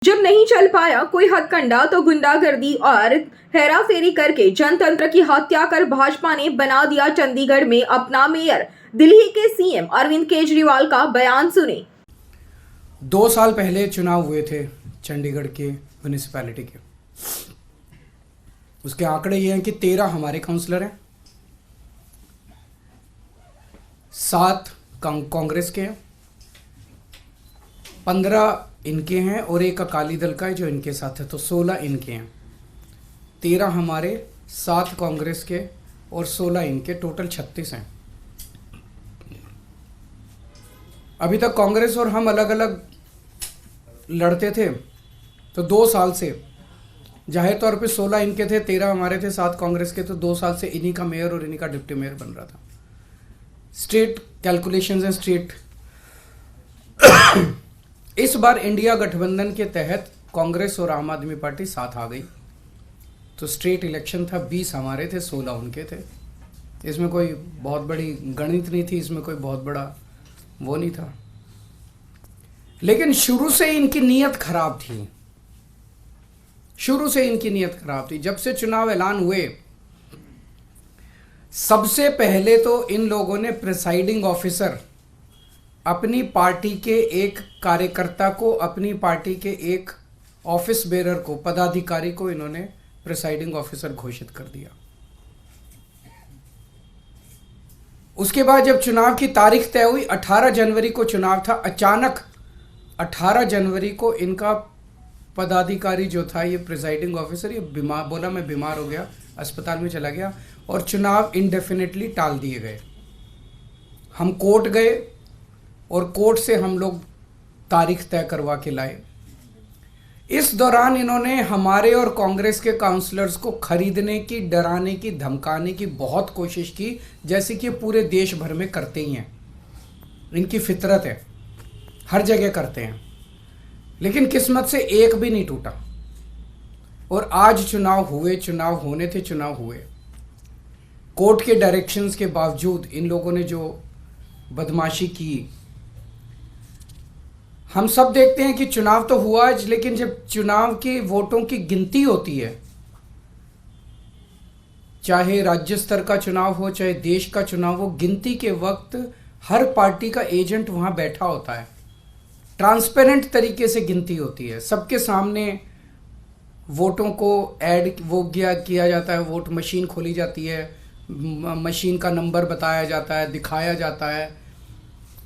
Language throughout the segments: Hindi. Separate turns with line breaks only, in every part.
जब नहीं चल पाया कोई हथकंडा तो गुंडागर्दी और हेराफेरी करके जनतंत्र की हत्या कर भाजपा ने बना दिया चंडीगढ़ में अपना मेयर। दिल्ली के सीएम अरविंद केजरीवाल का बयान सुने।
2 साल पहले चुनाव हुए थे चंडीगढ़ के म्यूनिसिपैलिटी के। उसके आंकड़े ये हैं कि 13 हमारे काउंसलर हैं, 7 कांग्रेस के हैं, 15 इनके हैं और एक अकाली दल का है जो इनके साथ है, तो 16 इनके हैं। 13 हमारे, 7 कांग्रेस के और 16 इनके, टोटल 36 हैं। अभी तक कांग्रेस और हम अलग अलग लड़ते थे, तो 2 साल से जाहिर तौर पे 16 इनके थे, 13 हमारे थे, 7 कांग्रेस के, तो 2 साल से इन्हीं का मेयर और इन्हीं का डिप्टी मेयर बन रहा था। स्टेट कैलकुलेशंस हैं, स्टेट इस बार इंडिया गठबंधन के तहत कांग्रेस और आम आदमी पार्टी साथ आ गई, तो स्टेट इलेक्शन था, 20 हमारे थे, 16 उनके थे। इसमें कोई बहुत बड़ी गणित नहीं थी, इसमें कोई बहुत बड़ा वो नहीं था, लेकिन शुरू से इनकी नीयत खराब थी। शुरू से इनकी नीयत खराब थी। जब से चुनाव ऐलान हुए, सबसे पहले तो इन लोगों ने प्रिसाइडिंग ऑफिसर, अपनी पार्टी के एक कार्यकर्ता को, अपनी पार्टी के एक ऑफिस बेरर को, पदाधिकारी को इन्होंने प्रिसाइडिंग ऑफिसर घोषित कर दिया। उसके बाद जब चुनाव की तारीख तय हुई, 18 जनवरी को चुनाव था, अचानक 18 जनवरी को इनका पदाधिकारी जो था, ये प्रिसाइडिंग ऑफिसर, ये बीमार, बोला मैं बीमार हो गया, अस्पताल में चला गया और चुनाव इंडेफिनेटली टाल दिए गए। हम कोर्ट गए और कोर्ट से हम लोग तारीख तय करवा के लाए। इस दौरान इन्होंने हमारे और कांग्रेस के काउंसलर्स को खरीदने की, डराने की, धमकाने की बहुत कोशिश की, जैसे कि पूरे देश भर में करते ही हैं। इनकी फितरत है, हर जगह करते हैं, लेकिन किस्मत से एक भी नहीं टूटा। और आज चुनाव हुए, चुनाव होने थे, चुनाव हुए। कोर्ट के डायरेक्शंस के बावजूद इन लोगों ने जो बदमाशी की, हम सब देखते हैं कि चुनाव तो हुआ, लेकिन जब चुनाव के वोटों की गिनती होती है, चाहे राज्य स्तर का चुनाव हो, चाहे देश का चुनाव हो, गिनती के वक्त हर पार्टी का एजेंट वहां बैठा होता है। ट्रांसपेरेंट तरीके से गिनती होती है, सबके सामने वोटों को ऐड वो किया जाता है, वोट मशीन खोली जाती है, मशीन का नंबर बताया जाता है, दिखाया जाता है।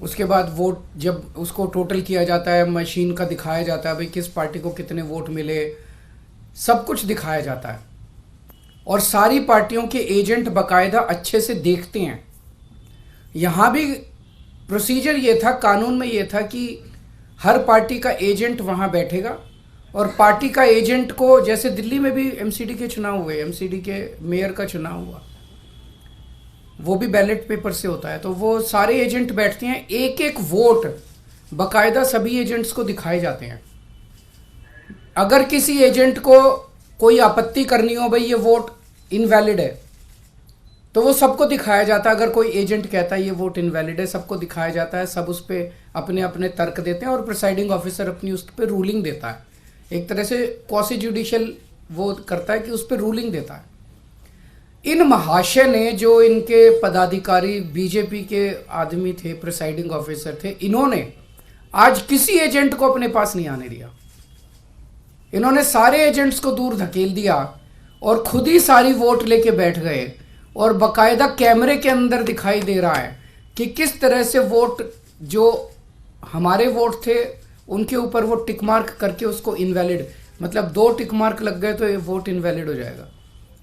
उसके बाद वोट जब उसको टोटल किया जाता है, मशीन का दिखाया जाता है भाई किस पार्टी को कितने वोट मिले, सब कुछ दिखाया जाता है। और सारी पार्टियों के एजेंट बाकायदा अच्छे से देखते हैं। यहाँ भी प्रोसीजर ये था, कानून में ये था कि हर पार्टी का एजेंट वहाँ बैठेगा और पार्टी का एजेंट को, जैसे दिल्ली में भी एमसीडी के चुनाव हुए, एमसीडी के मेयर का चुनाव हुआ, वो भी बैलेट पेपर से होता है, तो वो सारे एजेंट बैठते हैं, एक एक वोट बाकायदा सभी एजेंट्स को दिखाए जाते हैं। अगर किसी एजेंट को कोई आपत्ति करनी हो, भाई ये वोट इनवैलिड है, तो वो सबको दिखाया जाता है। अगर कोई एजेंट कहता है ये वोट इनवैलिड है, सबको दिखाया जाता है, सब उस पर अपने अपने तर्क देते हैं और प्रिसाइडिंग ऑफिसर अपनी उस पर रूलिंग देता है। एक तरह से क्वासी जुडिशियल वो करता है कि उस पर रूलिंग देता है। इन महाशय ने, जो इनके पदाधिकारी बीजेपी के आदमी थे, प्रिसाइडिंग ऑफिसर थे, इन्होंने आज किसी एजेंट को अपने पास नहीं आने दिया। इन्होंने सारे एजेंट्स को दूर धकेल दिया और खुद ही सारी वोट लेके बैठ गए। और बाकायदा कैमरे के अंदर दिखाई दे रहा है कि किस तरह से वोट, जो हमारे वोट थे उनके ऊपर वो टिक मार्क करके उसको इनवैलिड, मतलब 2 टिक मार्क लग गए तो ये वोट इनवैलिड हो जाएगा।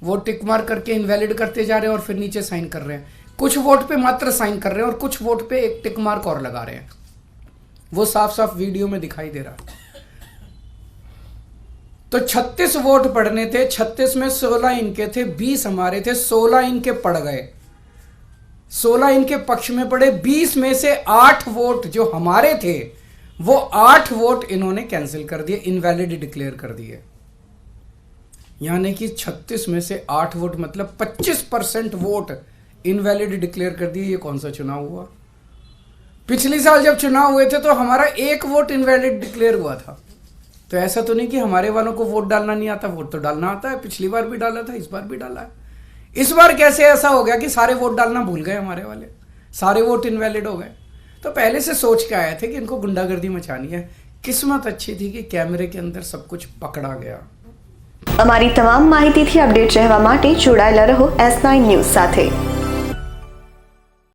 वो टिक मार्क करके इनवैलिड करते जा रहे हैं और फिर नीचे साइन कर रहे हैं। कुछ वोट पे मात्र साइन कर रहे हैं और कुछ वोट पे एक टिक मार्क और लगा रहे हैं। वो साफ साफ वीडियो में दिखाई दे रहा है। तो 36 वोट पड़ने थे, 36 में 16 इनके थे, 20 हमारे थे, 16 इनके पड़ गए, 16 इनके पक्ष में पड़े। 20 में से 8 वोट जो हमारे थे, वो 8 वोट इन्होंने कैंसिल कर दिए, इनवैलिड डिक्लेयर कर दिए। यानी कि 36 में से 8 वोट, मतलब 25% वोट इनवैलिड डिक्लेयर कर दिए। ये कौन सा चुनाव हुआ? पिछले साल जब चुनाव हुए थे तो हमारा 1 वोट इनवैलिड डिक्लेयर हुआ था। तो ऐसा तो नहीं कि हमारे वालों को वोट डालना नहीं आता, वोट तो डालना आता है। पिछली बार भी डाला था, इस बार भी डाला है। इस बार कैसे ऐसा हो गया कि सारे वोट डालना भूल गए हमारे वाले, सारे वोट इनवैलिड हो गए? तो पहले से सोच के आए थे कि इनको गुंडागर्दी मचानी है। किस्मत अच्छी थी कि कैमरे के अंदर सब कुछ पकड़ा गया।
અમારી તમામ માહિતીથી અપડેટ રહેવા માટે જોડાયેલા રહો S9 ન્યૂઝ સાથે।